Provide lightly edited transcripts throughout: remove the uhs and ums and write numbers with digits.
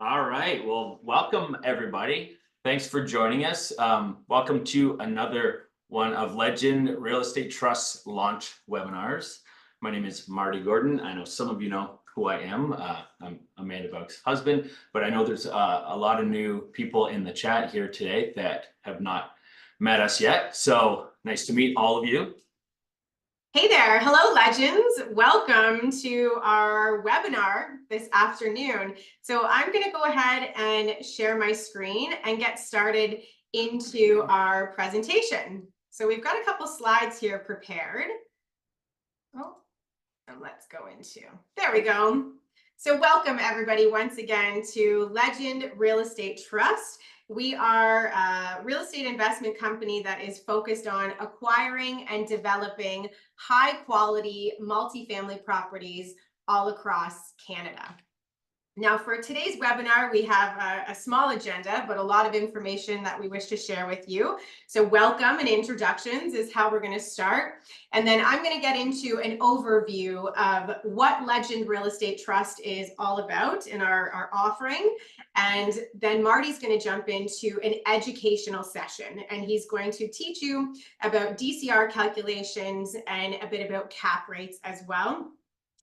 All right. Well, welcome everybody. Thanks for joining us. Welcome to another one of Legend Real Estate Trust launch webinars. My name is Marty Gordon. I know some of you know who I am. I'm Amanda Buck's husband, but I know there's a lot of new people in the chat here today that have not met us yet. So nice to meet all of you. Hey there. Hello, Legends. Welcome to our webinar this afternoon. So I'm going to go ahead and share my screen and get started into our presentation. So we've got a couple slides here prepared. Oh, and let's go into, there we go. So welcome everybody once again to Legend Real Estate Trust. We are a real estate investment company that is focused on acquiring and developing high quality multifamily properties all across Canada. Now, for today's webinar, we have a small agenda, but a lot of information that we wish to share with you. So welcome and introductions is how we're going to start. And then I'm going to get into an overview of what Legend Real Estate Trust is all about in our offering. And then Marty's going to jump into an educational session, and he's going to teach you about DCR calculations and a bit about cap rates as well.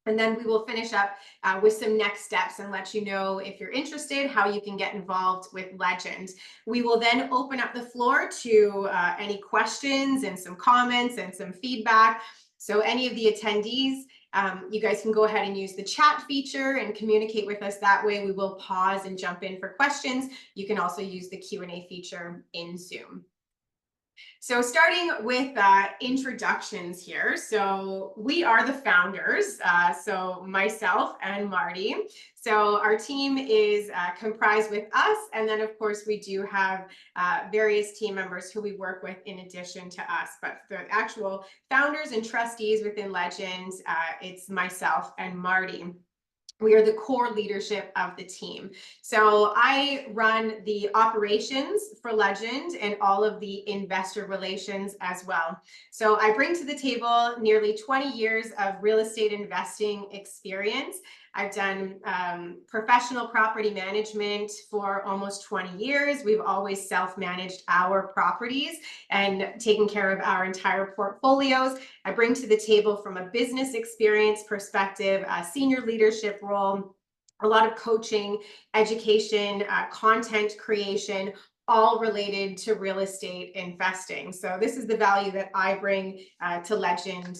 And then we will finish up with some next steps and let you know, if you're interested, how you can get involved with Legend. We will then open up the floor to any questions and some comments and some feedback. So any of the attendees, you guys can go ahead and use the chat feature and communicate with us that way. We will pause and jump in for questions. You can also use the Q&A feature in Zoom. So starting with introductions here. So we are the founders, so myself and Marty. So our team is comprised with us. And then of course we do have various team members who we work with in addition to us. But the actual founders and trustees within Legend, it's myself and Marty. We are the core leadership of the team. So I run the operations for Legend and all of the investor relations as well. So I bring to the table nearly 20 years of real estate investing experience. I've done professional property management for almost 20 years. We've always self-managed our properties and taken care of our entire portfolios. I bring to the table, from a business experience perspective, a senior leadership role, a lot of coaching, education, content creation, all related to real estate investing. So this is the value that I bring to Legend,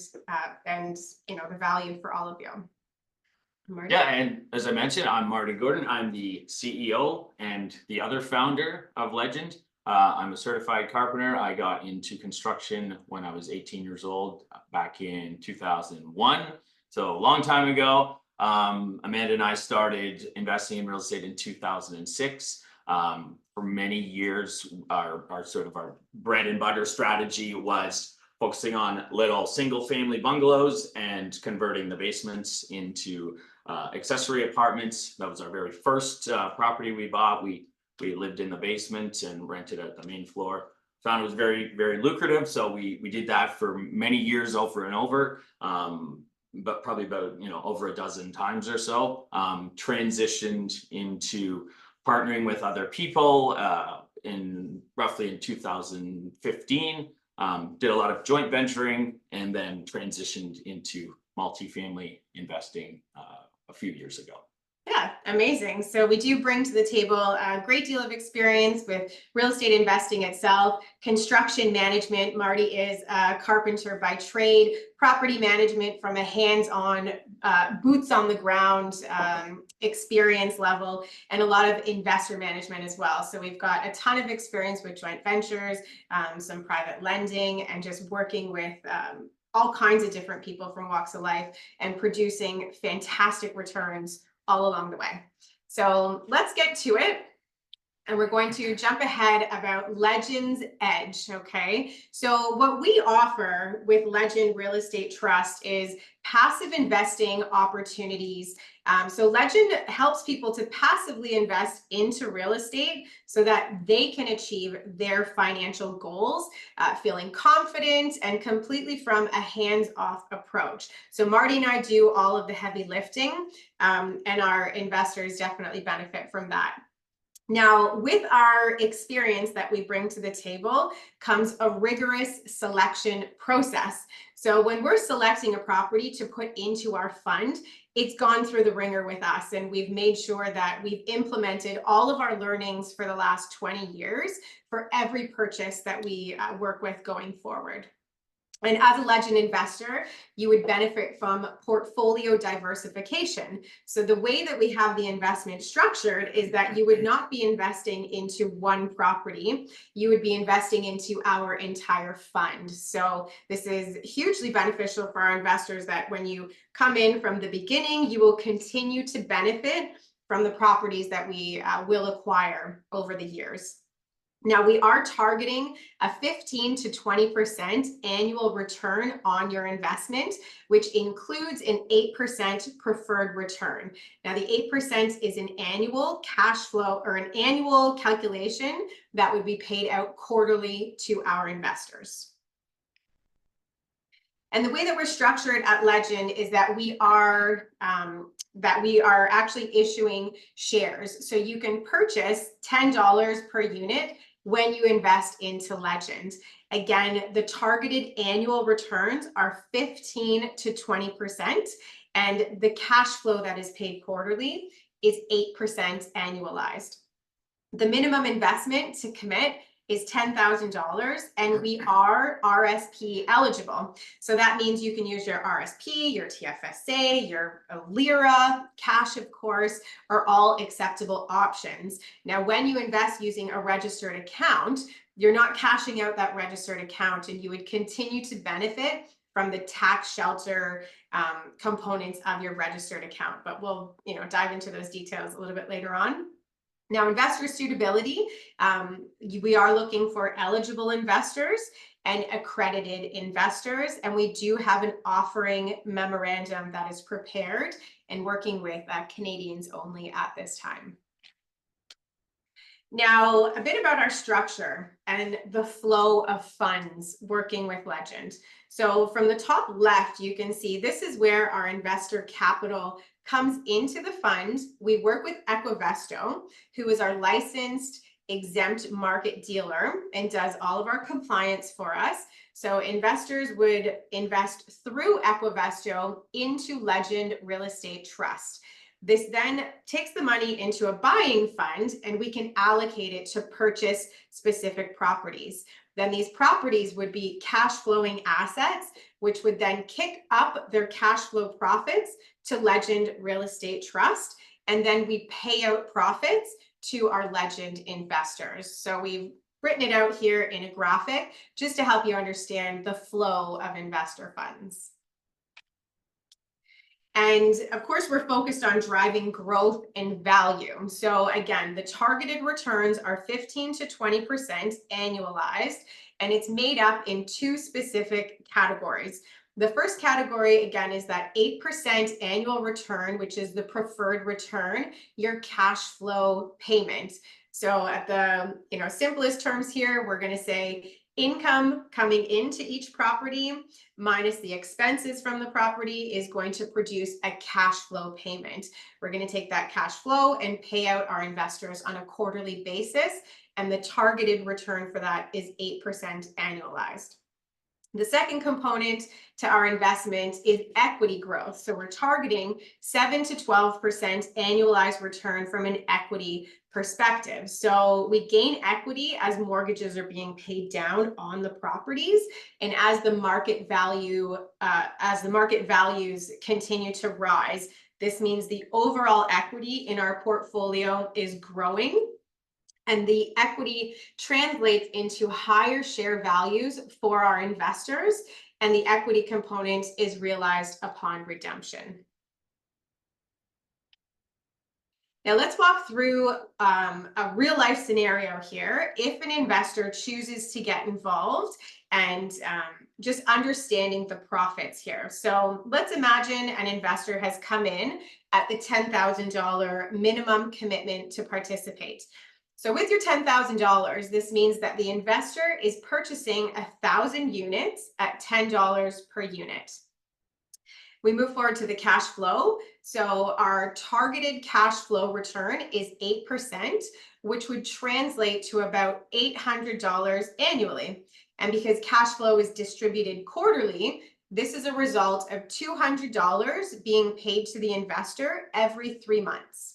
and the value for all of you. Marty? Yeah, and as I mentioned, I'm Marty Gordon. I'm the CEO and the other founder of Legend. I'm a certified carpenter. I got into construction when I was 18 years old, back in 2001. So a long time ago. Amanda and I started investing in real estate in 2006. For many years, our sort of our bread and butter strategy was focusing on little single family bungalows and converting the basements into accessory apartments. That was our very first property we bought. We lived in the basement and rented out the main floor. Found it was very, very lucrative. So we did that for many years over and over, but probably about, over a dozen times or so. Transitioned into partnering with other people roughly in 2015. Did a lot of joint venturing, and then transitioned into multifamily investing a few years ago. Yeah, amazing. So we do bring to the table a great deal of experience with real estate investing itself, construction management. Marty is a carpenter by trade, property management from a hands-on, boots on the ground experience level, and a lot of investor management as well. So we've got a ton of experience with joint ventures, some private lending, and just working with all kinds of different people from walks of life and producing fantastic returns all along the way. So let's get to it. and we're going to jump ahead about Legends Edge, okay? So what we offer with Legend Real Estate Trust is passive investing opportunities. So Legend helps people to passively invest into real estate so that they can achieve their financial goals, feeling confident and completely from a hands-off approach. So Marty and I do all of the heavy lifting, and our investors definitely benefit from that. Now, with our experience that we bring to the table comes a rigorous selection process. So when we're selecting a property to put into our fund, it's gone through the ringer with us, and we've made sure that we've implemented all of our learnings for the last 20 years for every purchase that we work with going forward. And as a Legend investor, you would benefit from portfolio diversification. So the way that we have the investment structured is that you would not be investing into one property, you would be investing into our entire fund. So this is hugely beneficial for our investors, that when you come in from the beginning, you will continue to benefit from the properties that we will acquire over the years. Now, we are targeting a 15 to 20% annual return on your investment, which includes an 8% preferred return. Now, the 8% is an annual cash flow or an annual calculation that would be paid out quarterly to our investors. And the way that we're structured at Legend is that we are actually issuing shares. So you can purchase $10 per unit when you invest into Legend. Again, the targeted annual returns are 15 to 20%, and the cash flow that is paid quarterly is 8% annualized. The minimum investment to commit is $10,000, and we are RSP eligible. So that means you can use your RSP, your TFSA, your LIRA, cash, of course, are all acceptable options. Now, when you invest using a registered account, you're not cashing out that registered account, and you would continue to benefit from the tax shelter components of your registered account. But we'll dive into those details a little bit later on. Now, investor suitability, we are looking for eligible investors and accredited investors, and we do have an offering memorandum that is prepared and working with Canadians only at this time. Now, a bit about our structure and the flow of funds working with Legend. So from the top left, you can see this is where our investor capital comes into the fund. We work with Equivesto, who is our licensed exempt market dealer and does all of our compliance for us. So investors would invest through Equivesto into Legend Real Estate Trust. This then takes the money into a buying fund, and we can allocate it to purchase specific properties. Then these properties would be cash flowing assets, which would then kick up their cash flow profits to Legend Real Estate Trust. And then we pay out profits to our Legend investors. So we've written it out here in a graphic just to help you understand the flow of investor funds. And of course, we're focused on driving growth and value. So again, the targeted returns are 15 to 20% annualized, and it's made up in two specific categories. The first category, again, is that 8% annual return, which is the preferred return, your cash flow payment. So at the simplest terms here, we're going to say income coming into each property minus the expenses from the property is going to produce a cash flow payment. We're going to take that cash flow and pay out our investors on a quarterly basis, and the targeted return for that is 8% annualized. The second component to our investment is equity growth. So we're targeting 7 to 12% annualized return from an equity perspective. So we gain equity as mortgages are being paid down on the properties, and as the market values continue to rise. This means the overall equity in our portfolio is growing, and the equity translates into higher share values for our investors, and the equity component is realized upon redemption. Now let's walk through a real life scenario here. If an investor chooses to get involved and just understanding the profits here. So let's imagine an investor has come in at the $10,000 minimum commitment to participate. So with your $10,000, this means that the investor is purchasing 1,000 units at $10 per unit. We move forward to the cash flow. So our targeted cash flow return is 8%, which would translate to about $800 annually. And because cash flow is distributed quarterly, this is a result of $200 being paid to the investor every 3 months.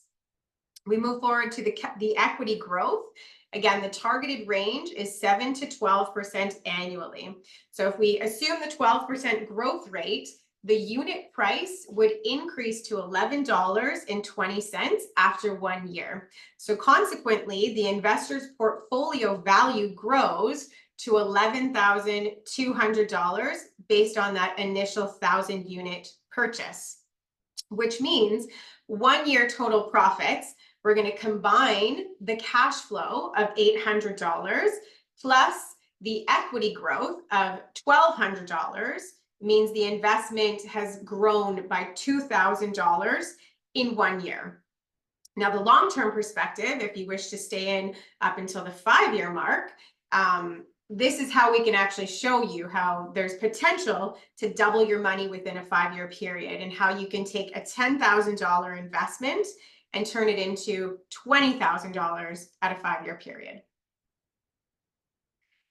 We move forward to the equity growth. Again, the targeted range is 7 to 12% annually. So if we assume the 12% growth rate, the unit price would increase to $11.20 after 1 year. So consequently, the investor's portfolio value grows to $11,200 based on that initial 1,000 unit purchase, which means 1 year total profits. We're going to combine the cash flow of $800 plus the equity growth of $1,200 means the investment has grown by $2,000 in 1 year. Now, the long-term perspective, if you wish to stay in up until the 5-year mark, this is how we can actually show you how there's potential to double your money within a 5-year period and how you can take a $10,000 investment and turn it into $20,000 at a 5-year period.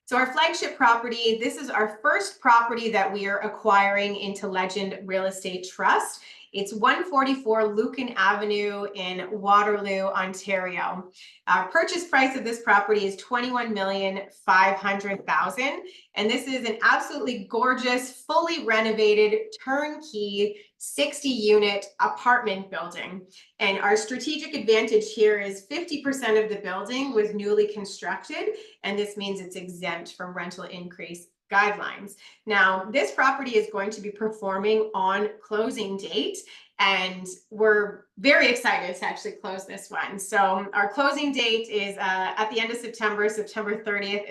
So our flagship property, this is our first property that we are acquiring into Legend Real Estate Trust. It's 144 Lucan Avenue in Waterloo, Ontario. Our purchase price of this property is $21,500,000. And this is an absolutely gorgeous, fully renovated, turnkey, 60-unit apartment building. And our strategic advantage here is 50% of the building was newly constructed, and this means it's exempt from rental increase guidelines. Now, this property is going to be performing on closing date, and we're very excited to actually close this one. So our closing date is at the end of September. September 30th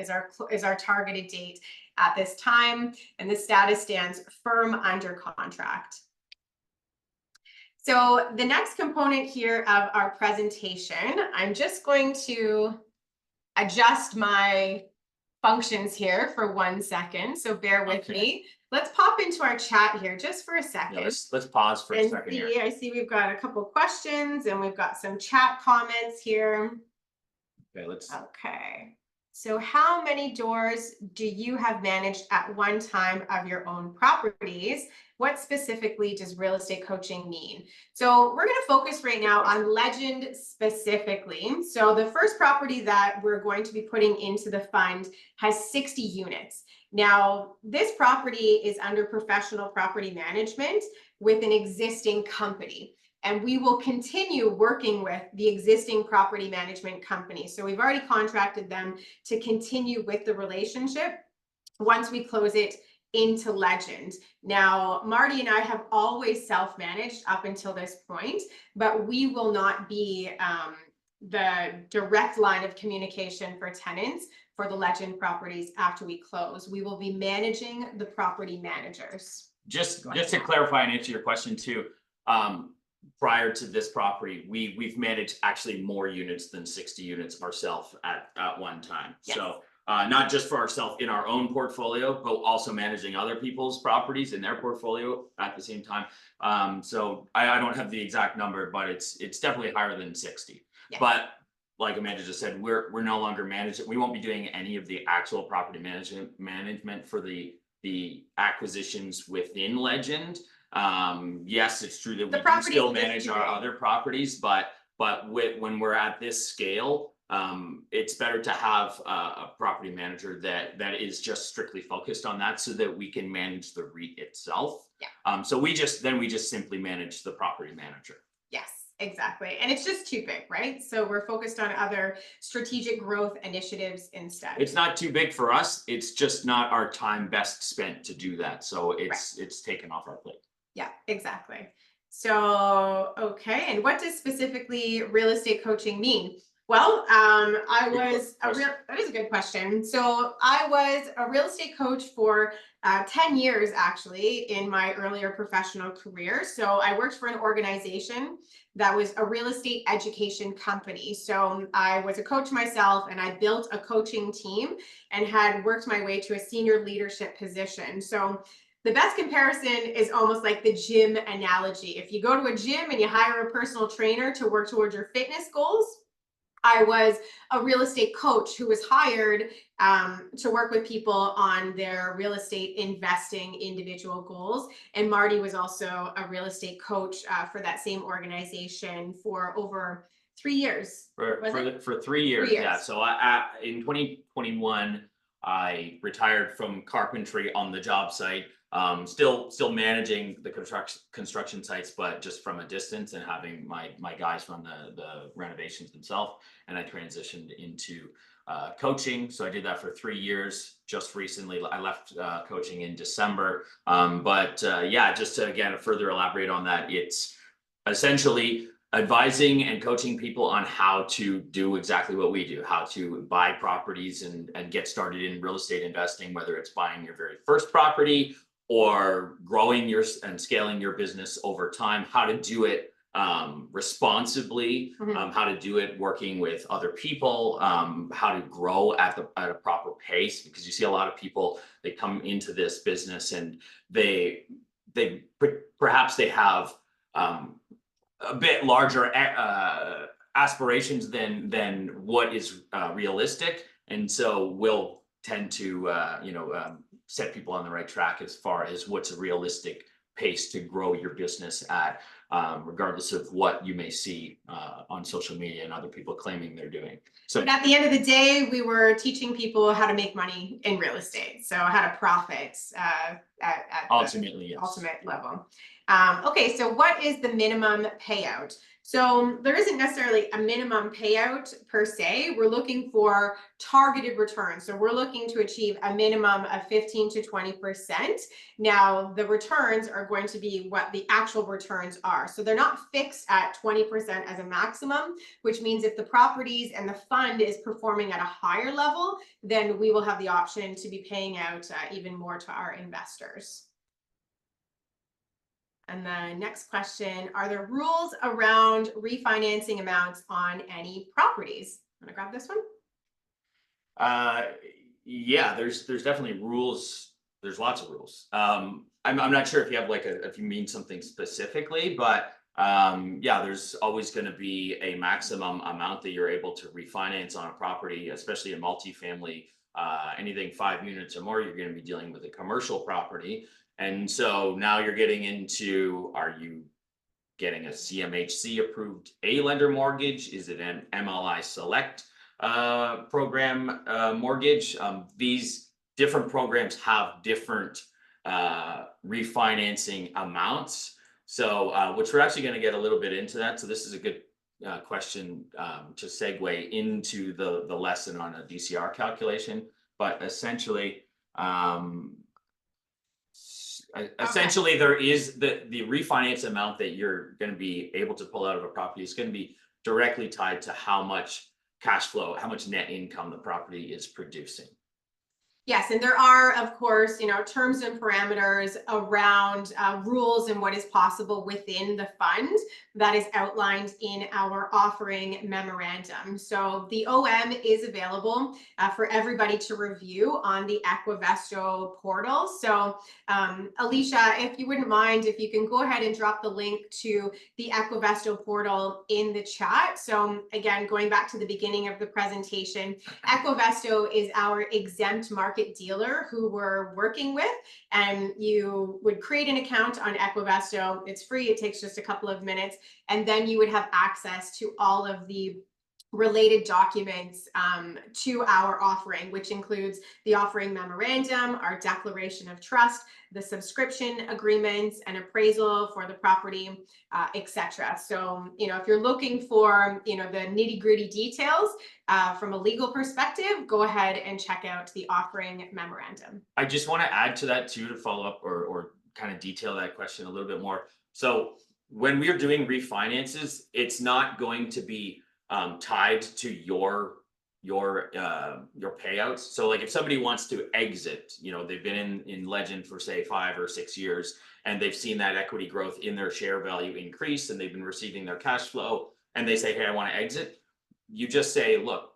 is our targeted date at this time, and the status stands firm under contract. So the next component here of our presentation, I'm just going to adjust my functions here for 1 second. So bear with me. Let's pop into our chat here just for a second. Yeah, let's pause for a second here. I see we've got a couple questions and we've got some chat comments here. Okay. So how many doors do you have managed at one time of your own properties? What specifically does real estate coaching mean? So we're going to focus right now on Legend specifically. So the first property that we're going to be putting into the fund has 60 units. Now, this property is under professional property management with an existing company. And we will continue working with the existing property management company. So we've already contracted them to continue with the relationship once we close it into Legend. Now, Marty and I have always self-managed up until this point, but we will not be the direct line of communication for tenants for the Legend properties after we close. We will be managing the property managers. Just to clarify and answer your question too, prior to this property, we've managed actually more units than 60 units ourselves at one time. Yes. So not just for ourselves in our own portfolio, but also managing other people's properties in their portfolio at the same time. So I don't have the exact number, but it's definitely higher than 60. Yes. But like Amanda just said, we're no longer managing. We won't be doing any of the actual property management for the acquisitions within Legend. Yes, it's true that we can still manage our other properties, but when we're at this scale, it's better to have a property manager that is just strictly focused on that so that we can manage the REIT itself. Yeah. So we just simply manage the property manager. Yes, exactly. And it's just too big, right? So we're focused on other strategic growth initiatives instead. It's not too big for us. It's just not our time best spent to do that. So it's taken off our plate. Yeah, exactly. So, okay, and what does specifically real estate coaching mean? Well, that is a good question. So I was a real estate coach for 10 years actually in my earlier professional career. So I worked for an organization that was a real estate education company. So I was a coach myself and I built a coaching team and had worked my way to a senior leadership position. So the best comparison is almost like the gym analogy. If you go to a gym and you hire a personal trainer to work towards your fitness goals, I was a real estate coach who was hired to work with people on their real estate investing individual goals. And Marty was also a real estate coach for that same organization for over 3 years. For 3 years, 3 years. yeah. So in 2021, I retired from carpentry on the job site. Still managing the construction sites, but just from a distance and having my guys run the renovations themselves. And I transitioned into coaching. So I did that for 3 years. Just recently, I left coaching in December. Yeah, just to again further elaborate on that, it's essentially advising and coaching people on how to do exactly what we do, how to buy properties and get started in real estate investing, whether it's buying your very first property or growing your and scaling your business over time, how to do it responsibly, how to do it working with other people, how to grow at a proper pace, because you see a lot of people, they come into this business and they perhaps they have a bit larger aspirations than what is realistic, and so we'll tend to set people on the right track as far as what's a realistic pace to grow your business at, regardless of what you may see on social media and other people claiming they're doing. So but at the end of the day, we were teaching people how to make money in real estate, so how to profit at ultimately, yes. ultimate level. Okay, so what is the minimum payout? So there isn't necessarily a minimum payout per se. We're looking for targeted returns. So we're looking to achieve a minimum of 15 to 20%. Now, the returns are going to be what the actual returns are. So they're not fixed at 20% as a maximum, which means if the properties and the fund is performing at a higher level, then we will have the option to be paying out even more to our investors. And the next question, are there rules around refinancing amounts on any properties? I'm gonna grab this one. Yeah, there's definitely rules. There's lots of rules. I'm not sure if you have if you mean something specifically, but yeah, there's always going to be a maximum amount that you're able to refinance on a property, especially in multifamily. Anything 5 units or more, you're going to be dealing with a commercial property. And so now you're getting into, are you getting a CMHC approved A-lender mortgage? Is it an MLI Select program mortgage? These different programs have different refinancing amounts. So which we're actually going to get a little bit into that. So this is a good question to segue into the lesson on a DCR calculation. But essentially, there is the refinance amount that you're going to be able to pull out of a property is going to be directly tied to how much cash flow, how much net income the property is producing. Yes, and there are, of course, terms and parameters around rules and what is possible within the fund that is outlined in our offering memorandum. So the OM is available for everybody to review on the Equivesto portal. So Alicia, if you wouldn't mind, if you can go ahead and drop the link to the Equivesto portal in the chat. So again, going back to the beginning of the presentation, Equivesto is our exempt market dealer who we're working with, and you would create an account on Equivesto. It's free, it takes just a couple of minutes, and then you would have access to all of the related documents to our offering, which includes the offering memorandum, our declaration of trust, the subscription agreements, and appraisal for the property, etc. So, if you're looking for, the nitty-gritty details from a legal perspective, go ahead and check out the offering memorandum. I just want to add to that too, to follow up or kind of detail that question a little bit more. So when we're doing refinances, it's not going to be tied to your payouts. So like if somebody wants to exit, you know, they've been in Legend for say 5 or 6 years, and they've seen that equity growth in their share value increase, and they've been receiving their cash flow, and they say, hey, I want to exit. You just say, look,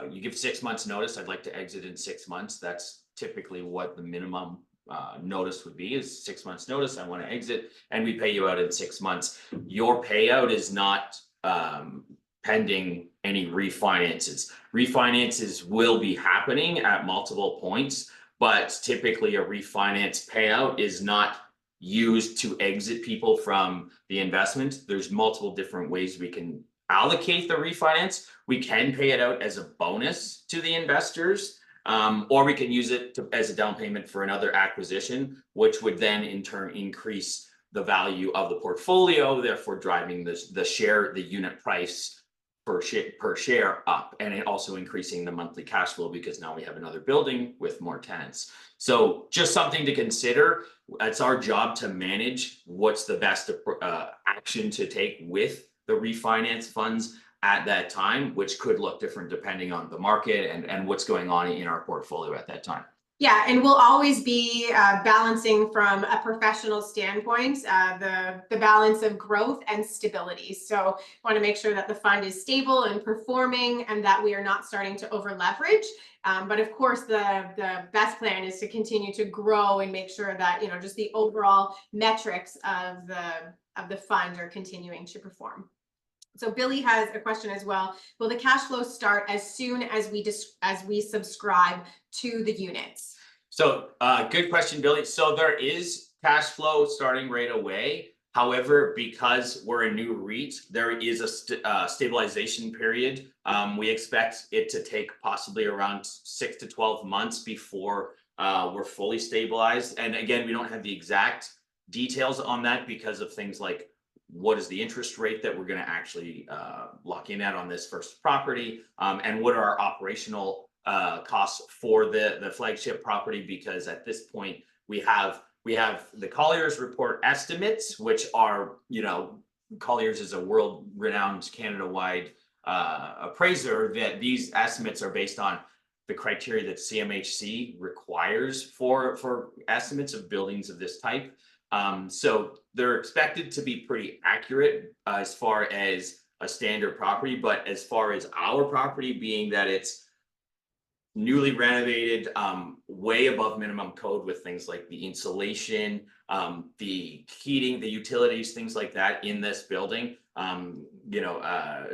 you give 6 months notice. I'd like to exit in 6 months. That's typically what the minimum notice would be, is 6 months notice. I want to exit, and we pay you out in 6 months. Your payout is not pending any refinances. Refinances will be happening at multiple points, but typically a refinance payout is not used to exit people from the investment. There's multiple different ways we can allocate the refinance. We can pay it out as a bonus to the investors, or we can use it as a down payment for another acquisition, which would then in turn increase the value of the portfolio, therefore driving the unit price per share up, and it also increasing the monthly cash flow because now we have another building with more tenants. So just something to consider. It's our job to manage what's the best action to take with the refinance funds at that time, which could look different depending on the market and what's going on in our portfolio at that time. Yeah, and we'll always be balancing from a professional standpoint, the balance of growth and stability. So want to make sure that the fund is stable and performing, and that we are not starting to over leverage. But of course, the best plan is to continue to grow and make sure that, you know, just the overall metrics of the fund are continuing to perform. So Billy has a question as well. Will the cash flow start as soon as we subscribe to the units? So good question, Billy. So there is cash flow starting right away. However, because we're a new REIT, there is a stabilization period. We expect it to take possibly around 6 to 12 months before we're fully stabilized. And again, we don't have the exact details on that because of things like what is the interest rate that we're going to actually lock in at on this first property, and what are our operational costs for the flagship property, because at this point we have the Colliers report estimates, which are, you know, Colliers is a world-renowned Canada-wide appraiser, that these estimates are based on the criteria that CMHC requires for estimates of buildings of this type. So they're expected to be pretty accurate as far as a standard property, but as far as our property, being that it's newly renovated, way above minimum code with things like the insulation, the heating, the utilities, things like that in this building. You know,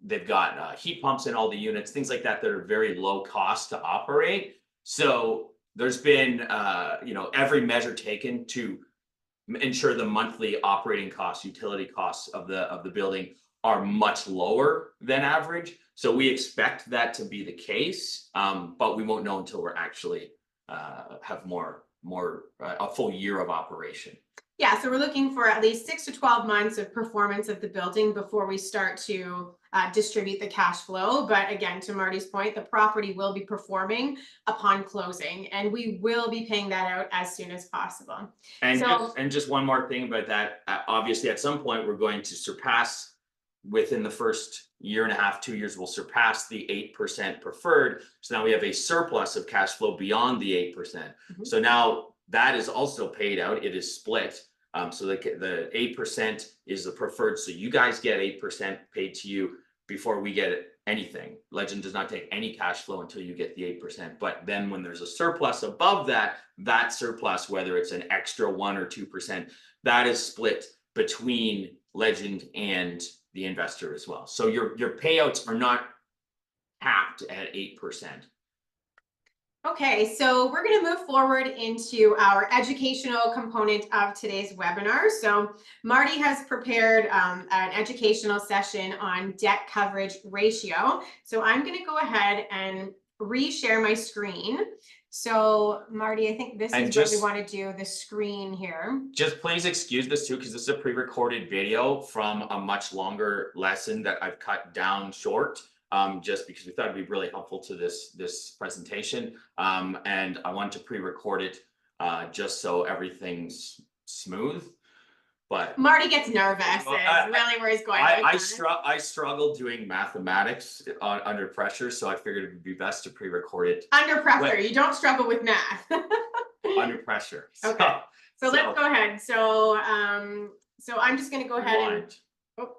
they've got heat pumps in all the units, things like that are very low cost to operate. So there's been you know, every measure taken to ensure the monthly operating costs, utility costs of the building are much lower than average. So we expect that to be the case, but we won't know until we're actually have a full year of operation. Yeah, so we're looking for at least 6 to 12 months of performance of the building before we start to distribute the cash flow. But again, to Marty's point, the property will be performing upon closing, and we will be paying that out as soon as possible. And just one more thing about that. Obviously, at some point, we're going to surpass, within the first year and a half, 2 years, we'll surpass the 8% preferred. So now we have a surplus of cash flow beyond the 8%. Mm-hmm. So now that is also paid out. It is split. So the 8% is the preferred. So you guys get 8% paid to you before we get anything. Legend does not take any cash flow until you get the 8%. But then when there's a surplus above that, that surplus, whether it's an extra 1 or 2%, that is split between Legend and the investor as well. So your payouts are not capped at 8%. Okay, so we're going to move forward into our educational component of today's webinar. So Marty has prepared an educational session on debt coverage ratio. So I'm going to go ahead and re-share my screen. So Marty, I think this is what we want to do, the screen here. Just please excuse this too, because this is a pre-recorded video from a much longer lesson that I've cut down short. Just because we thought it'd be really helpful to this presentation. And I wanted to pre-record it just so everything's smooth. but Marty gets nervous, Well, is really where he's going. I with that. I struggle doing mathematics under pressure, so I figured it would be best to pre-record it Under pressure, Wait. you don't struggle with math. under pressure. Okay. So let's go ahead. So I'm just gonna go ahead and, rewind. oh.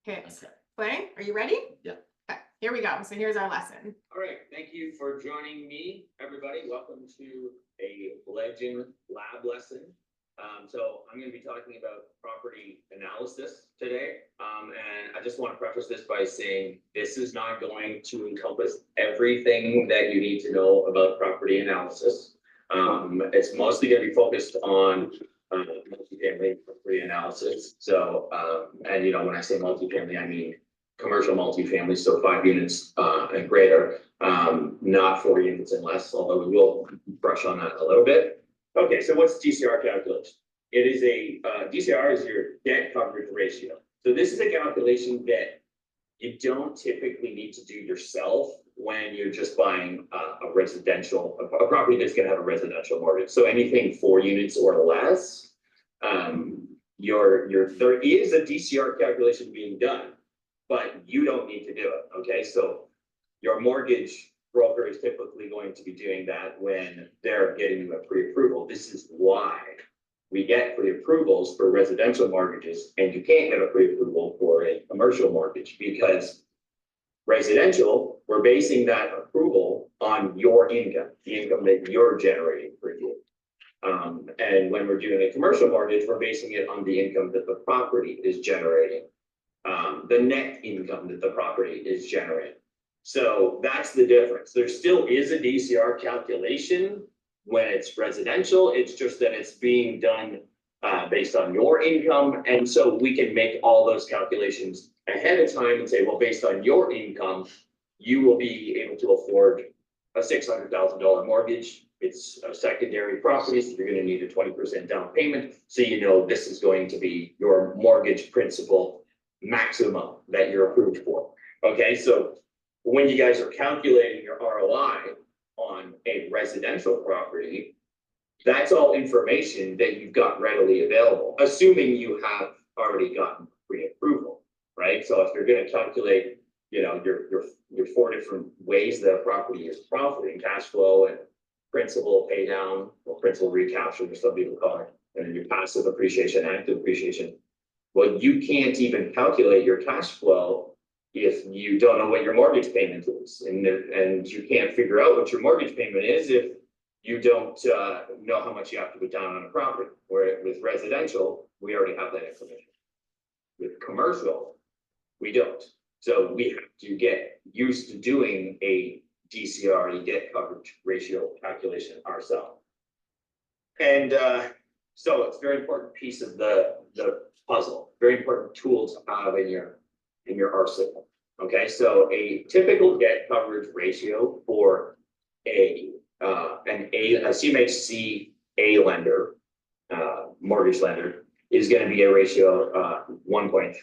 Hit Okay. play. Are you ready? Yeah. Okay, here we go. So here's our lesson. All right, thank you for joining me, everybody. Welcome to a Legend Lab lesson. So I'm going to be talking about property analysis today. And I just want to preface this by saying this is not going to encompass everything that you need to know about property analysis. It's mostly going to be focused on multifamily property analysis. So, and you know, when I say multifamily, I mean commercial multifamily, so 5 units and greater, not 4 units and less, although we will brush on that a little bit. Okay, so what's DCR calculation? It is a DCR is your debt coverage ratio. So this is a calculation that you don't typically need to do yourself when you're just buying a residential, a property that's going to have a residential mortgage. So anything 4 units or less, there is a DCR calculation being done, but you don't need to do it. Okay, so your mortgage broker is typically going to be doing that when they're getting you a pre-approval. This is why we get pre-approvals for residential mortgages, and you can't get a pre-approval for a commercial mortgage, because residential, we're basing that approval on your income, the income that you're generating per year. And when we're doing a commercial mortgage, we're basing it on the income that the property is generating, the net income that the property is generating. So that's the difference. There still is a DCR calculation when it's residential. It's just that it's being done based on your income. And so we can make all those calculations ahead of time and say, well, based on your income, you will be able to afford a $600,000 mortgage. It's a secondary property, so you're going to need a 20% down payment. So you know this is going to be your mortgage principal maximum that you're approved for. Okay, so when you guys are calculating your ROI on a residential property, that's all information that you've got readily available, assuming you have already gotten pre-approval, right? So if you're going to calculate, you know, your 4 different ways that a property is profiting, cash flow and principal pay down, or principal recapture, as some people call it, and then your passive appreciation, active appreciation. Well, you can't even calculate your cash flow if you don't know what your mortgage payment is, and you can't figure out what your mortgage payment is if you don't know how much you have to put down on a property. Where with residential, we already have that information. With commercial, we don't. So we have to get used to doing a DCR, debt coverage ratio calculation ourselves. And so it's a very important piece of the puzzle, very important tool to have in your arsenal. Okay, so a typical debt coverage ratio for a CMHC A lender, mortgage lender, is going to be a ratio of 1.3.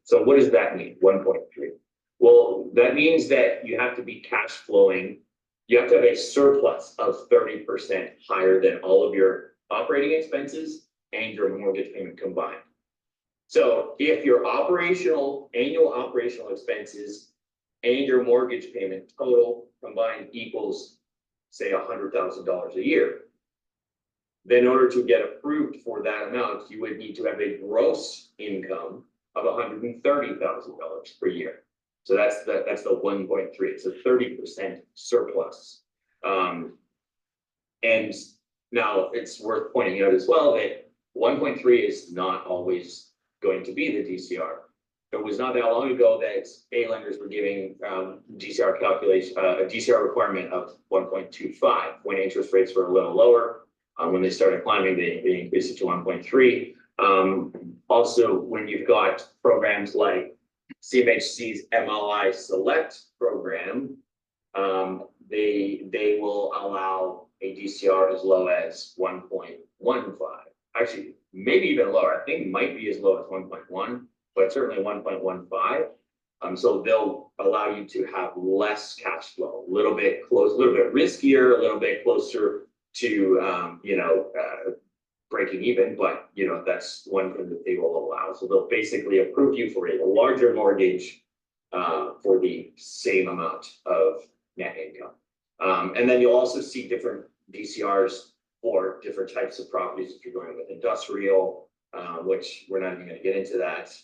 So what does that mean, 1.3? Well, that means that you have to be cash flowing. You have to have a surplus of 30% higher than all of your operating expenses and your mortgage payment combined. So if your annual operational expenses and your mortgage payment total combined equals, say, $100,000 a year, then in order to get approved for that amount, you would need to have a gross income of $130,000 per year. So that's the 1.3. It's a 30% surplus. And now it's worth pointing out as well that 1.3 is not always going to be the DCR. It was not that long ago that A lenders were giving DCR calculation, a DCR requirement of 1.25 when interest rates were a little lower. When they started climbing, they increased it to 1.3. Also, when you've got programs like CMHC's MLI Select program, they will allow a DCR as low as 1.15. Actually, maybe even lower. I think it might be as low as 1.1, but certainly 1.15. So they'll allow you to have less cash flow, a little bit riskier, a little bit closer to breaking even, but you know, that's one thing that they will allow. So they'll basically approve you for a larger mortgage for the same amount of net income. And then you'll also see different DCRs for different types of properties. If you're going with industrial, which we're not even going to get into that,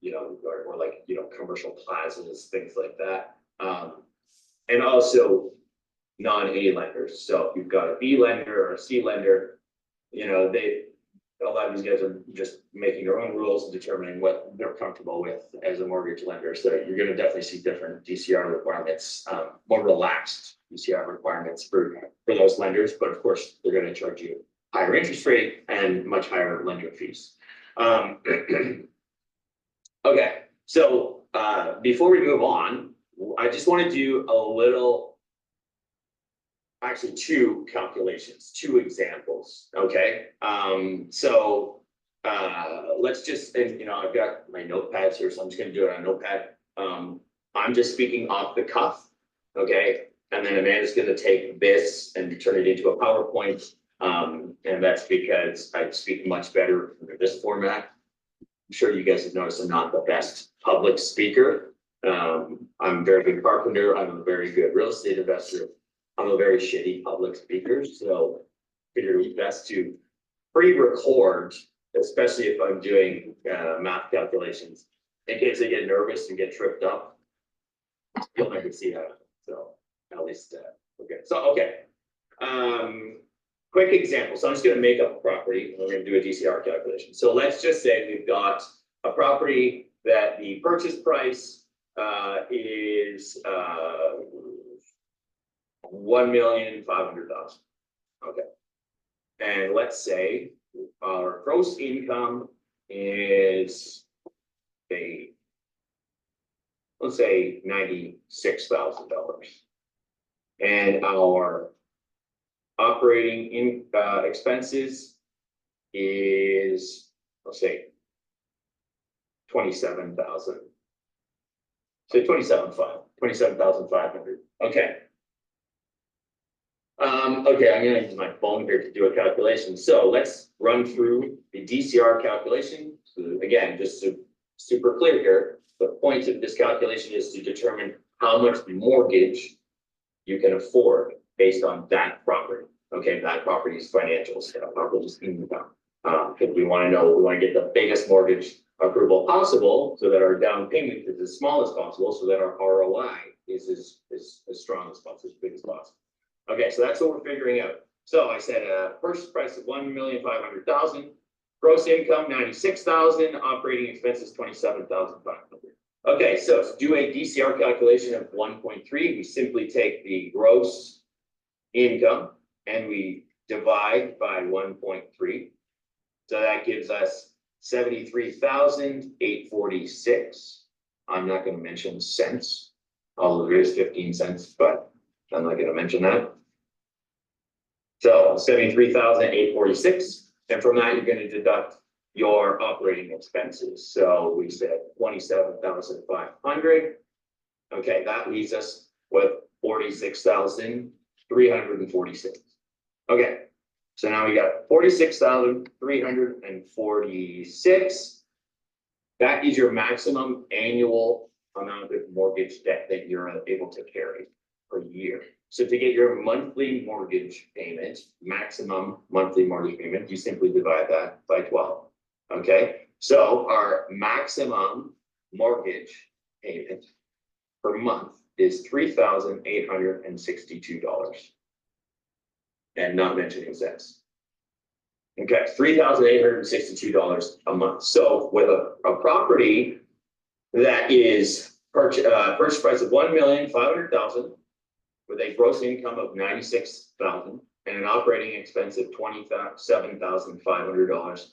you know, or like, you know, commercial plazas, things like that. And also non-A lenders. So if you've got a B lender or a C lender, you know, a lot of these guys are just making their own rules and determining what they're comfortable with as a mortgage lender. So you're going to definitely see different DCR requirements, more relaxed DCR requirements for those lenders. But of course, they're going to charge you higher interest rate and much higher lender fees. Okay, so before we move on, I just want to do a little, actually two calculations, two examples, okay? So let's just, and you know, I've got my notepads here, so I'm just gonna do it on a notepad. I'm just speaking off the cuff, okay? And then Amanda's gonna take this and turn it into a PowerPoint. And that's because I speak much better under this format. I'm sure you guys have noticed I'm not the best public speaker. I'm a very good carpenter. I'm a very good real estate investor. I'm a very shitty public speaker, so I figured it was best to pre-record, especially if I'm doing math calculations, in case I get nervous and get tripped up. You'll never see that. So at least okay. So okay. Quick example. So I'm just going to make up a property and we're going to do a DCR calculation. So let's just say we've got a property that the purchase price is $1,500,000. Okay. And let's say our gross income is let's say $96,000. And our operating expenses is, let's say, 27,000. Say 27,500. Okay. Okay, I'm gonna use my phone here to do a calculation. So let's run through the DCR calculation. So again, just super clear here, the point of this calculation is to determine how much mortgage you can afford based on that property. Okay, that property's financials, that property's income. Because we want to know, we want to get the biggest mortgage approval possible so that our down payment is as small as possible, so that our ROI is as strong as possible, as big as possible. Okay, so that's what we're figuring out. So I said purchase price of $1,500,000, gross income 96,000, operating expenses 27,500. Okay, so to do a DCR calculation of 1.3, we simply take the gross income and we divide by 1.3. So that gives us 73,846. I'm not going to mention cents, although there is 15 cents, but I'm not going to mention that. So 73,846, and from that you're going to deduct your operating expenses. So we said 27,500. Okay, that leaves us with 46,346. Okay, so now we got 46,346. That is your maximum annual amount of mortgage debt that you're able to carry per year. So to get your monthly mortgage payment, maximum monthly mortgage payment, you simply divide that by 12. Okay, so our maximum mortgage payment per month is $3,862, and not mentioning cents. Okay, $3,862 a month. So with a property that is purchase price of $1,500,000 with a gross income of $96,000 and an operating expense of $27,500,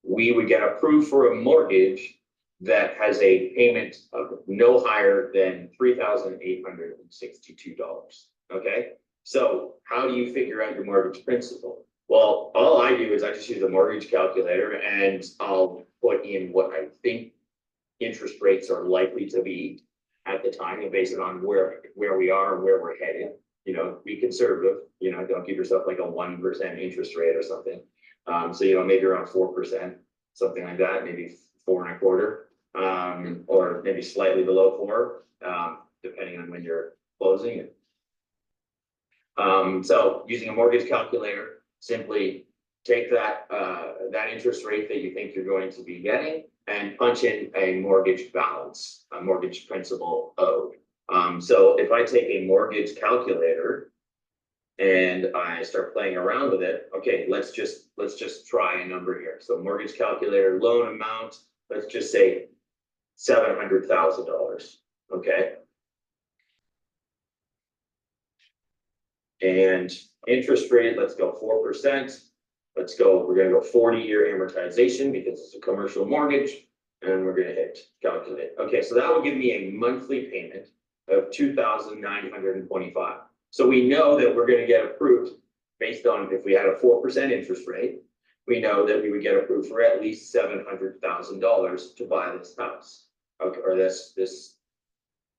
we would get approved for a mortgage that has a payment of no higher than $3,862. Okay, so how do you figure out your mortgage principal? Well, all I do is I just use a mortgage calculator and I'll put in what I think interest rates are likely to be at the time and base it on where we are and where we're headed. You know, be conservative, you know, don't give yourself like a 1% interest rate or something. So maybe around 4%, something like that, maybe 4.25%, or maybe slightly below 4, depending on when you're closing it. So using a mortgage calculator, simply take that interest rate that you think you're going to be getting and punch in a mortgage balance, a mortgage principal owed. So if I take a mortgage calculator and I start playing around with it, okay, let's just try a number here. So mortgage calculator, loan amount, let's just say $700,000, okay? And interest rate, let's go 4%. We're gonna go 40-year amortization because it's a commercial mortgage, and we're gonna hit calculate. Okay, so that will give me a monthly payment of $2,925. So we know that we're gonna get approved based on, if we had a 4% interest rate, we know that we would get approved for at least $700,000 to buy this house. Okay, or this,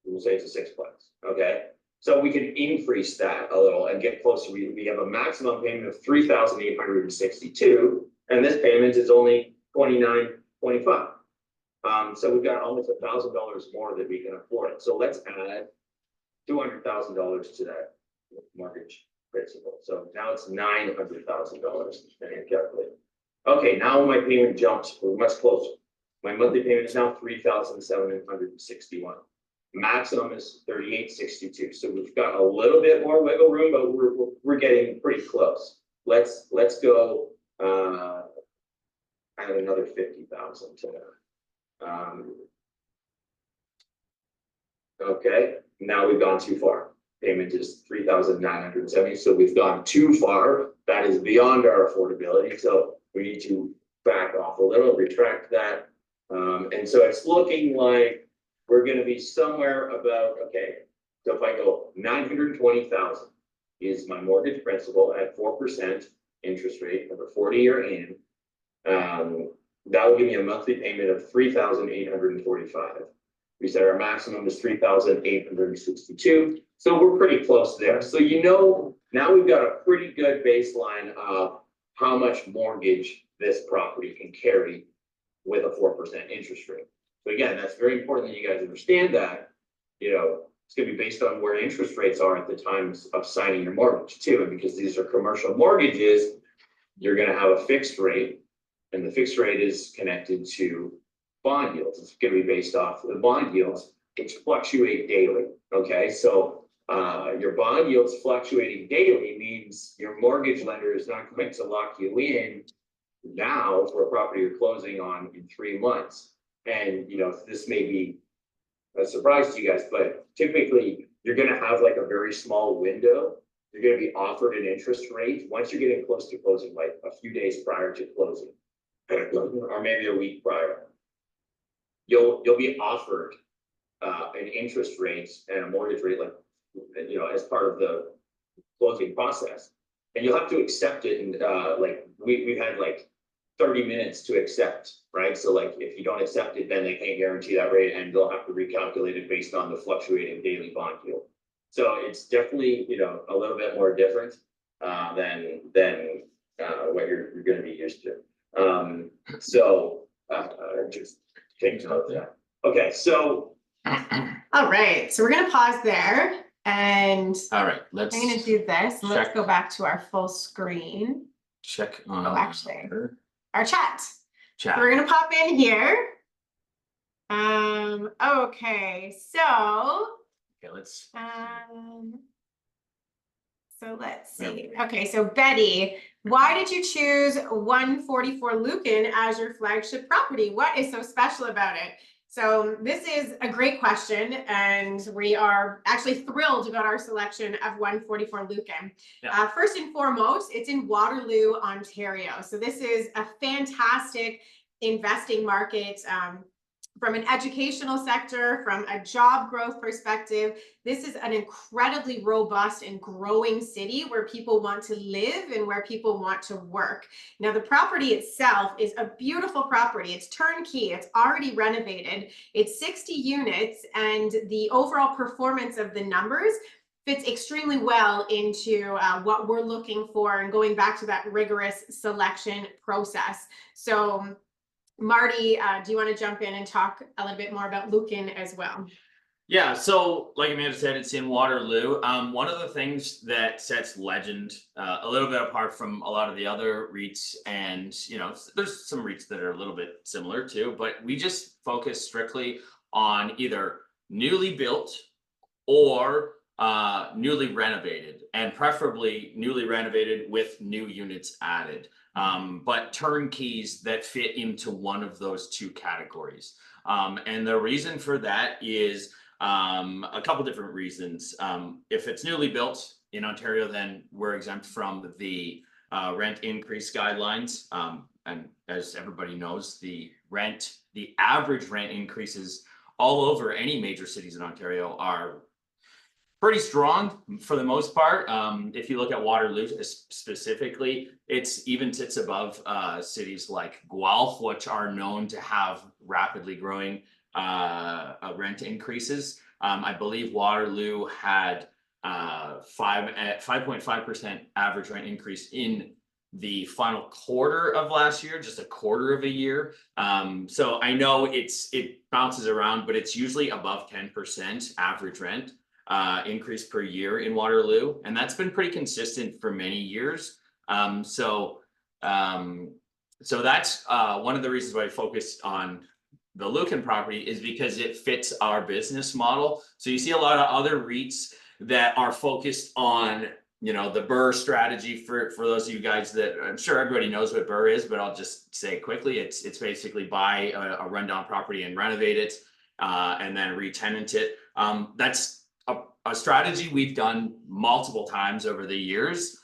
we'll say it's a 6-plex, okay? So we can increase that a little and get closer. We have a maximum payment of $3,862, and this payment is only $2,925. So we've got almost $1,000 more that we can afford. So let's add $200,000 to that mortgage principal. So now it's $900,000. Calculate. Okay, now my payment jumps. We're much closer. My monthly payment is now $3,761. Maximum is $3,862. So we've got a little bit more wiggle room, but we're getting pretty close. Let's go add another 50,000 to that. Okay, now we've gone too far. Payment is $3,970. So we've gone too far. That is beyond our affordability. So we need to back off a little, retract that. And so it's looking like we're going to be somewhere about, okay, so if I go 920,000 is my mortgage principal at 4% interest rate of a 40-year in, that will give me a monthly payment of $3,845. We said our maximum is $3,862. So we're pretty close there. So now we've got a pretty good baseline of how much mortgage this property can carry with a 4% interest rate. So again, that's very important that you guys understand that, it's gonna be based on where interest rates are at the time of signing your mortgage too. And because these are commercial mortgages, you're gonna have a fixed rate, and the fixed rate is connected to bond yields. It's gonna be based off the bond yields, which fluctuate daily, okay? So your bond yields fluctuating daily means your mortgage lender is not going to lock you in now for a property you're closing on in 3 months. And this may be a surprise to you guys, but typically you're going to have like a very small window. You're going to be offered an interest rate once you're getting close to closing, like a few days prior to closing, or maybe a week prior. You'll be offered an interest rate and a mortgage rate, like as part of the closing process, and you'll have to accept it. And like we've had like 30 minutes to accept, right? So like if you don't accept it, then they can't guarantee that rate, and they'll have to recalculate it based on the fluctuating daily bond yield. So it's definitely a little bit more different than what you're going to be used to. So just take note of that. Okay, so all right, so we're gonna pause there, and all right, I'm gonna do this. Let's go back to our full screen. Check on actually our chat. Chat. So we're gonna pop in here. Okay, so let's see. Okay, so Betty, why did you choose 144 Lucan as your flagship property? What is so special about it? So this is a great question, and we are actually thrilled about our selection of 144 Lucan. Yeah. First and foremost, it's in Waterloo, Ontario. So this is a fantastic investing market. From an educational sector, from a job growth perspective, this is an incredibly robust and growing city where people want to live and where people want to work. Now, the property itself is a beautiful property. It's turnkey. It's already renovated. It's 60 units, and the overall performance of the numbers fits extremely well into what we're looking for and going back to that rigorous selection process. So Marty, do you want to jump in and talk a little bit more about Lucan as well? Yeah, so like Amanda said, it's in Waterloo. One of the things that sets Legend a little bit apart from a lot of the other REITs, and there's some REITs that are a little bit similar too, but we just focus strictly on either newly built or newly renovated, and preferably newly renovated with new units added. But turnkeys that fit into one of those two categories. And the reason for that is a couple different reasons. If it's newly built in Ontario, then we're exempt from the rent increase guidelines. And as everybody knows, the average rent increases all over any major cities in Ontario are pretty strong for the most part. If you look at Waterloo specifically, it even sits above cities like Guelph, which are known to have rapidly growing rent increases. I believe Waterloo had 5.5% average rent increase in the final quarter of last year, just a quarter of a year. So I know it bounces around, but it's usually above 10% average rent increase per year in Waterloo, and that's been pretty consistent for many years. So that's one of the reasons why I focused on the Lucan property, is because it fits our business model. So you see a lot of other REITs that are focused on the BRRRR strategy. For those of you guys that, I'm sure everybody knows what BRRRR is, but I'll just say quickly, it's basically buy a rundown property and renovate it and then re-tenant it. That's a strategy we've done multiple times over the years.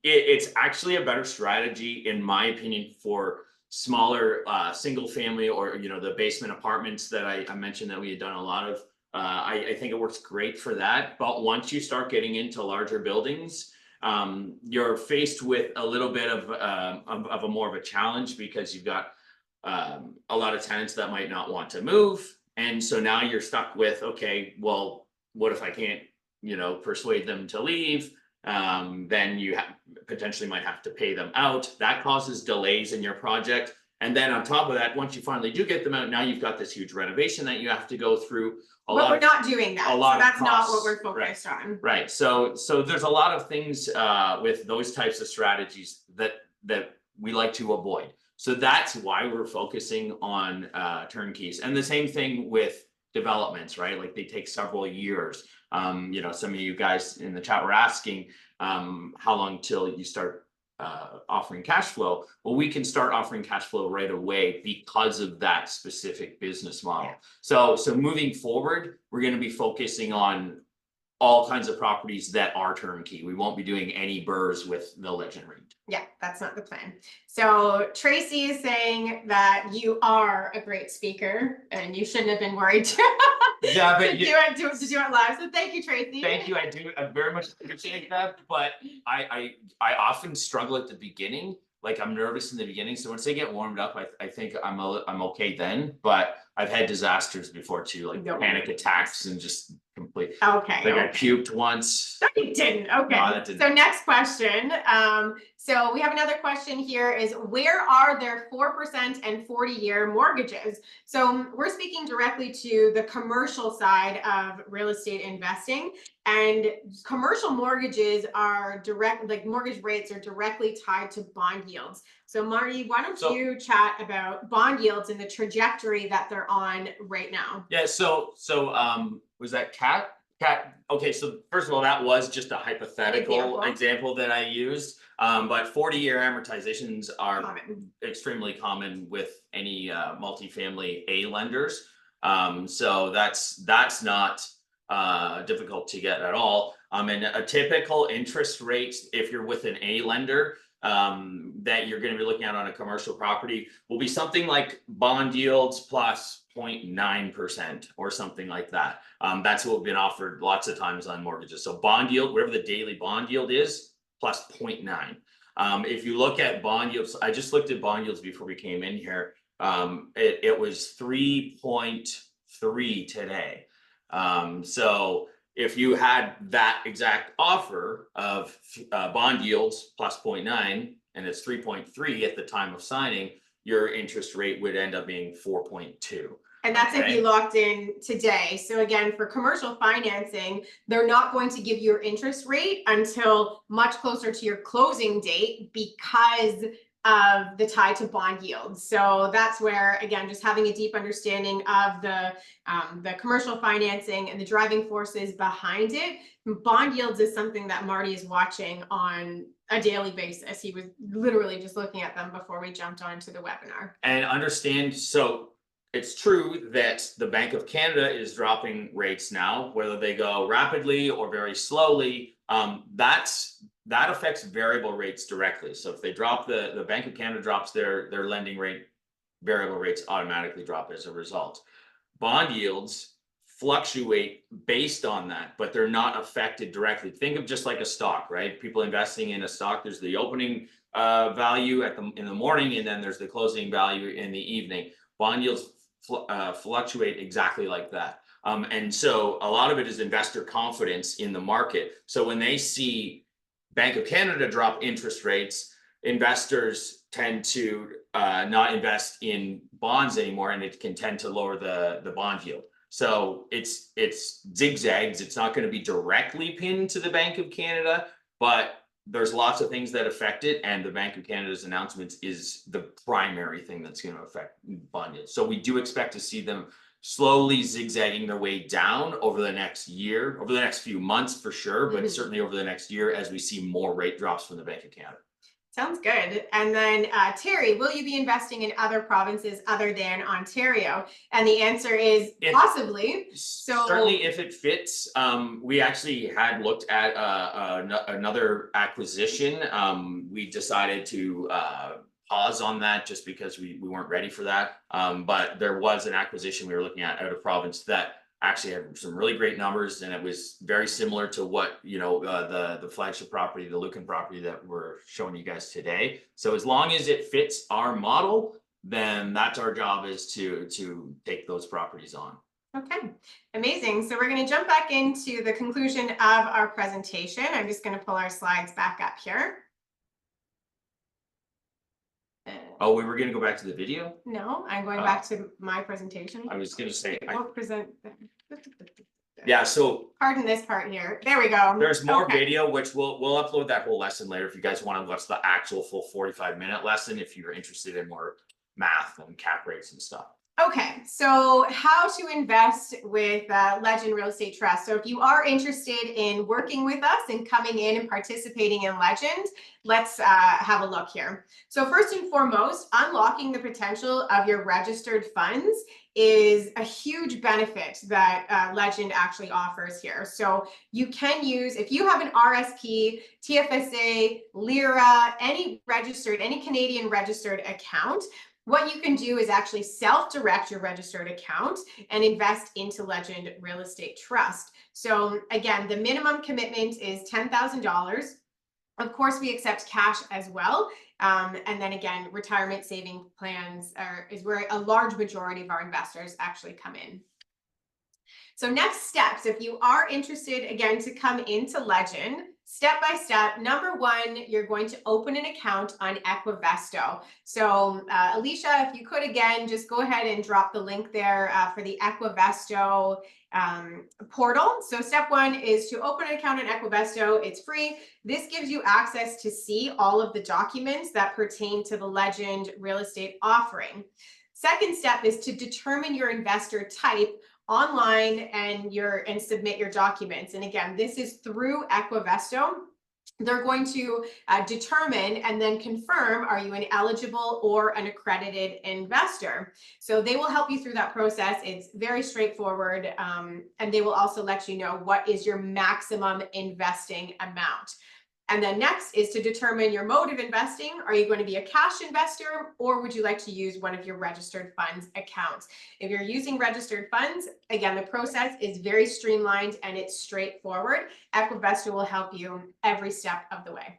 It's actually a better strategy, in my opinion, for smaller single family or the basement apartments that I mentioned that we had done a lot of. I think it works great for that. But once you start getting into larger buildings, you're faced with a little bit of a more of a challenge, because you've got a lot of tenants that might not want to move. And so now you're stuck with, okay, well, what if I can't, persuade them to leave? Then you potentially might have to pay them out. That causes delays in your project. And then on top of that, once you finally do get them out, now you've got this huge renovation that you have to go through. But we're not doing that. So that's not what we're focused on. Right. So there's a lot of things with those types of strategies that we like to avoid. So that's why we're focusing on turnkeys. And the same thing with developments, right? Like, they take several years. Some of you guys in the chat were asking how long till you start offering cash flow. Well, we can start offering cash flow right away because of that specific business model. So moving forward, we're going to be focusing on all kinds of properties that are turnkey. We won't be doing any BRRRRs with the Legend REIT. Yeah, that's not the plan. So Tracy is saying that you are a great speaker and you shouldn't have been worried Yeah, but to do it live. So thank you, Tracy. Thank you. I very much appreciate that. But I often struggle at the beginning. Like, I'm nervous in the beginning. So once I get warmed up, I think I'm okay then. But I've had disasters before too, like panic attacks and just complete. Okay. Like, I puked once. No, you didn't. Okay. No, that didn't. So next question. So we have another question here is, where are their 4% and 40-year mortgages? So we're speaking directly to the commercial side of real estate investing, and commercial mortgages are mortgage rates are directly tied to bond yields. So Marty, why don't you chat about bond yields and the trajectory that they're on right now? Yeah. So was that Cat? Okay, so first of all, that was just a hypothetical example that I used. But 40-year amortizations are extremely common with any multifamily A lenders. So that's not difficult to get at all. And a typical interest rate, if you're with an A lender, that you're going to be looking at on a commercial property, will be something like bond yields plus 0.9% or something like that. That's what we've been offered lots of times on mortgages. So bond yield, whatever the daily bond yield is, plus 0.9. If you look at bond yields, I just looked at bond yields before we came in here. It was 3.3 today. So if you had that exact offer of bond yields plus 0.9 and it's 3.3 at the time of signing, your interest rate would end up being 4.2. And that's if Okay. you locked in today. So again, for commercial financing, they're not going to give you your interest rate until much closer to your closing date because of the tie to bond yields. So that's where, again, just having a deep understanding of the commercial financing and the driving forces behind it. Bond yields is something that Marty is watching on a daily basis. He was literally just looking at them before we jumped onto the webinar. And understand, so it's true that the Bank of Canada is dropping rates now, whether they go rapidly or very slowly. That affects variable rates directly. So if they drop the Bank of Canada drops their lending rate, variable rates automatically drop as a result. Bond yields fluctuate based on that, but they're not affected directly. Think of just like a stock, right? People investing in a stock, there's the opening value in the morning, and then there's the closing value in the evening. Bond yields fluctuate exactly like that. And so a lot of it is investor confidence in the market. So when they see Bank of Canada drop interest rates, investors tend to not invest in bonds anymore, and it can tend to lower the bond yield. So it's zigzags. It's not going to be directly pinned to the Bank of Canada, but there's lots of things that affect it, and the Bank of Canada's announcements is the primary thing that's going to affect bond yield. So we do expect to see them slowly zigzagging their way down over the next year, over the next few months for sure, but certainly over the next year as we see more rate drops from the Bank of Canada. Sounds good. And then Terry, will you be investing in other provinces other than Ontario? And the answer is possibly. So certainly if it fits. We actually had looked at another acquisition. We decided to pause on that just because we weren't ready for that. But there was an acquisition we were looking at out of province that actually had some really great numbers, and it was very similar to what, you know, the flagship property, the Lucan property that we're showing you guys today. So as long as it fits our model, then that's our job, is to take those properties on. Okay, amazing. So we're going to jump back into the conclusion of our presentation. I'm just going to pull our slides back up here. Oh, we were going to go back to the video? No, I'm going back to my presentation. I was going to say, I'll present. yeah, so pardon this part here. There we go. There's more video, which we'll upload that whole lesson later if you guys want to watch the actual full 45-minute lesson, if you're interested in more math and cap rates and stuff. Okay, so how to invest with Legend Real Estate Trust. So if you are interested in working with us and coming in and participating in Legend, let's have a look here. So first and foremost, unlocking the potential of your registered funds is a huge benefit that Legend actually offers here. So you can use, if you have an RSP, TFSA, LIRA, any Canadian registered account, what you can do is actually self-direct your registered account and invest into Legend Real Estate Trust. So again, the minimum commitment is $10,000. Of course, we accept cash as well. And then again, retirement saving plans is where a large majority of our investors actually come in. So next steps, if you are interested, again, to come into Legend, step by step, number one, you're going to open an account on Equivesto. So Alicia, if you could, again, just go ahead and drop the link there for the Equivesto portal. So step one is to open an account on Equivesto. It's free. This gives you access to see all of the documents that pertain to the Legend real estate offering. Second step is to determine your investor type online and submit your documents. And again, this is through Equivesto. They're going to determine and then confirm, are you an eligible or an accredited investor? So they will help you through that process. It's very straightforward. And they will also let you know what is your maximum investing amount. And then next is to determine your mode of investing. Are you going to be a cash investor, or would you like to use one of your registered funds accounts? If you're using registered funds, again, the process is very streamlined and it's straightforward. Equivesto will help you every step of the way.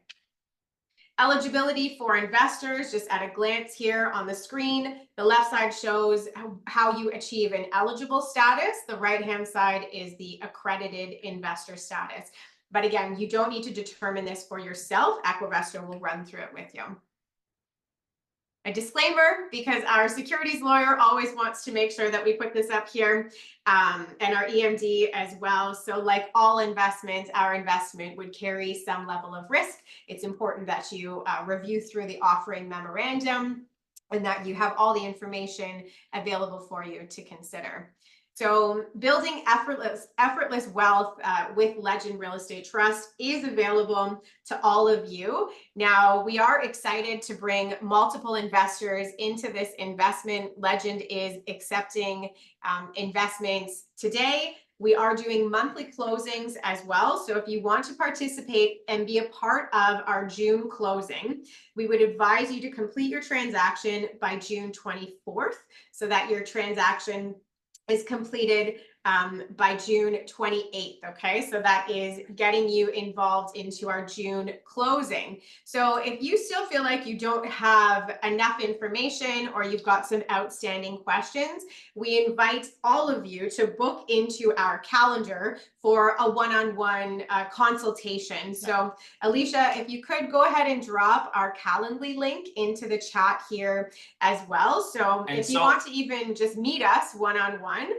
Eligibility for investors, just at a glance here on the screen, the left side shows how you achieve an eligible status. The right-hand side is the accredited investor status. But again, you don't need to determine this for yourself. Equivesto will run through it with you. A disclaimer, because our securities lawyer always wants to make sure that we put this up here, and our EMD as well. So like all investments, our investment would carry some level of risk. It's important that you review through the offering memorandum and that you have all the information available for you to consider. So building effortless wealth with Legend Real Estate Trust is available to all of you. Now, we are excited to bring multiple investors into this investment. Legend is accepting investments today. We are doing monthly closings as well. So if you want to participate and be a part of our June closing, we would advise you to complete your transaction by June 24th so that your transaction is completed by June 28th, okay? So that is getting you involved into our June closing. So if you still feel like you don't have enough information or you've got some outstanding questions, we invite all of you to book into our calendar for a one-on-one consultation. So Alicia, if you could go ahead and drop our Calendly link into the chat here as well. So if you want to even just meet us one-on-one,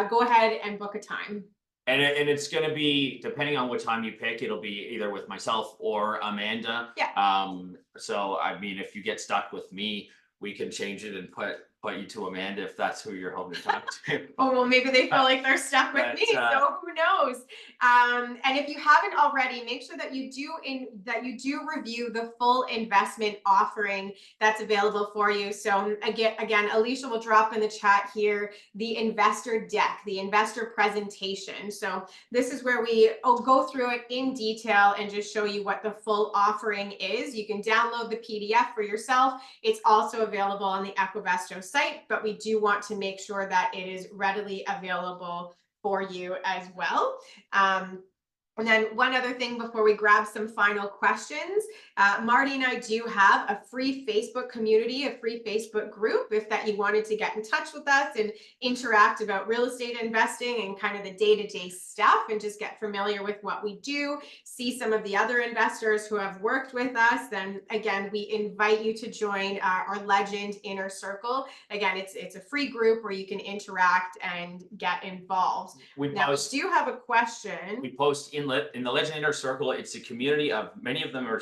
go ahead and book a time. And it's going to be, depending on what time you pick, it'll be either with myself or Amanda. Yeah. So, I mean, if you get stuck with me, we can change it and put you to Amanda if that's who you're hoping to talk to. Oh, well, maybe they feel like they're stuck with me, so who knows? And if you haven't already, make sure that you do review the full investment offering that's available for you. So again, Alicia will drop in the chat here the investor deck, the investor presentation. So this is where we go through it in detail and just show you what the full offering is. You can download the PDF for yourself. It's also available on the Equivesto site, but we do want to make sure that it is readily available for you as well. And then one other thing before we grab some final questions, Marty and I do have a free Facebook community, a free Facebook group, if that you wanted to get in touch with us and interact about real estate investing and kind of the day-to-day stuff and just get familiar with what we do, see some of the other investors who have worked with us. Then again, we invite you to join our Legend Inner Circle. Again, it's a free group where you can interact and get involved. Now, we do have a question. We post in the Legend Inner Circle. It's a community of, many of them are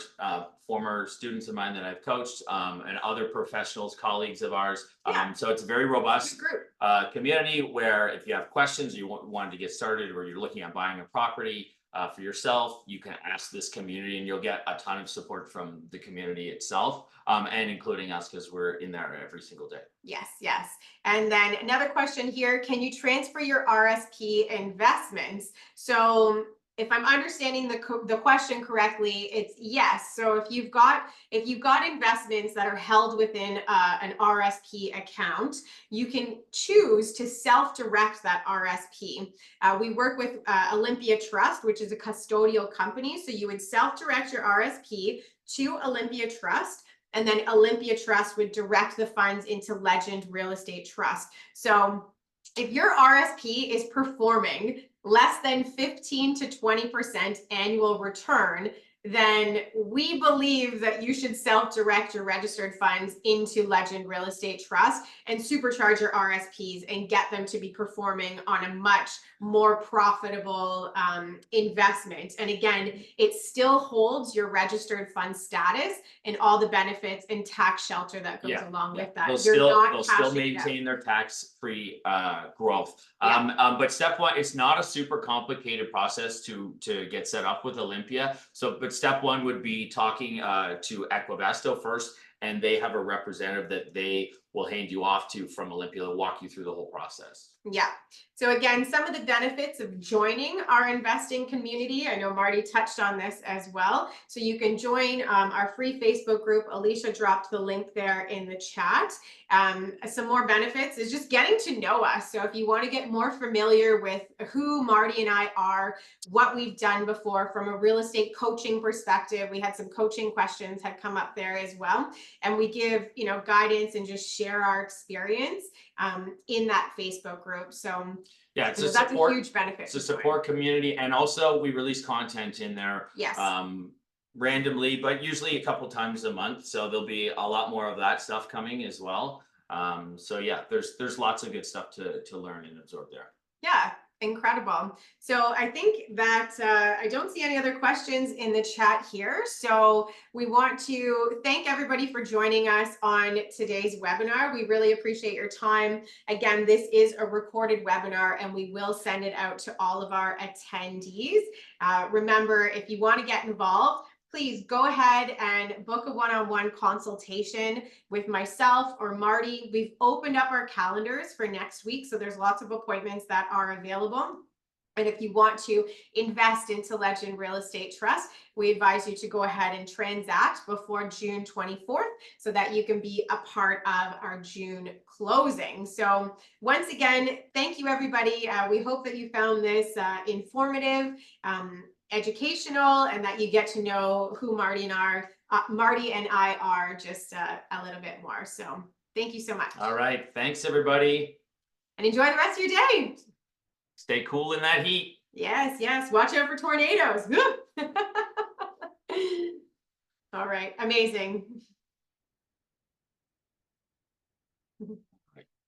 former students of mine that I've coached, and other professionals, colleagues of ours. Yeah. So it's a very robust group. Community where if you have questions, you wanted to get started, or you're looking at buying a property for yourself, you can ask this community and you'll get a ton of support from the community itself, and including us, because we're in there every single day. Yes, yes. And then another question here, can you transfer your RSP investments? So if I'm understanding the question correctly, it's yes. So if you've got investments that are held within an RSP account, you can choose to self-direct that RSP. We work with Olympia Trust, which is a custodial company. So you would self-direct your RSP to Olympia Trust, and then Olympia Trust would direct the funds into Legend Real Estate Trust. So if your RSP is performing less than 15 to 20% annual return, then we believe that you should self-direct your registered funds into Legend Real Estate Trust and supercharge your RSPs and get them to be performing on a much more profitable investment. And again, it still holds your registered fund status and all the benefits and tax shelter that goes along with that. They'll still maintain their tax-free growth. But step one, it's not a super complicated process to get set up with Olympia. But step one would be talking to Equivesto first, and they have a representative that they we'll hand you off to from Olympia to walk you through the whole process. Yeah. So again, some of the benefits of joining our investing community. I know Marty touched on this as well. So you can join our free Facebook group. Alicia dropped the link there in the chat. Some more benefits is just getting to know us. So if you want to get more familiar with who Marty and I are, what we've done before from a real estate coaching perspective, we had some coaching questions had come up there as well. And we give, guidance and just share our experience in that Facebook group. So yeah, it's that's support, a huge benefit. it's a support community, and also we release content in there. Yes. Randomly, but usually a couple times a month. So there'll be a lot more of that stuff coming as well. So yeah, there's lots of good stuff to learn and absorb there. Yeah, incredible. So I think that I don't see any other questions in the chat here. So we want to thank everybody for joining us on today's webinar. We really appreciate your time. Again, this is a recorded webinar and we will send it out to all of our attendees. Remember, if you want to get involved, please go ahead and book a one-on-one consultation with myself or Marty. We've opened up our calendars for next week, so there's lots of appointments that are available. And if you want to invest into Legend Real Estate Trust, we advise you to go ahead and transact before June 24th so that you can be a part of our June closing. So once again, thank you, everybody. We hope that you found this informative, educational, and that you get to know who Marty and I are just a little bit more. So thank you so much. All right. Thanks, everybody. And enjoy the rest of your day. Stay cool in that heat. Yes, yes. Watch out for tornadoes. All right. Amazing.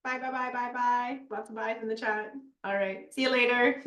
Bye, bye, bye, bye, bye. Lots of byes in the chat. All right. See you later.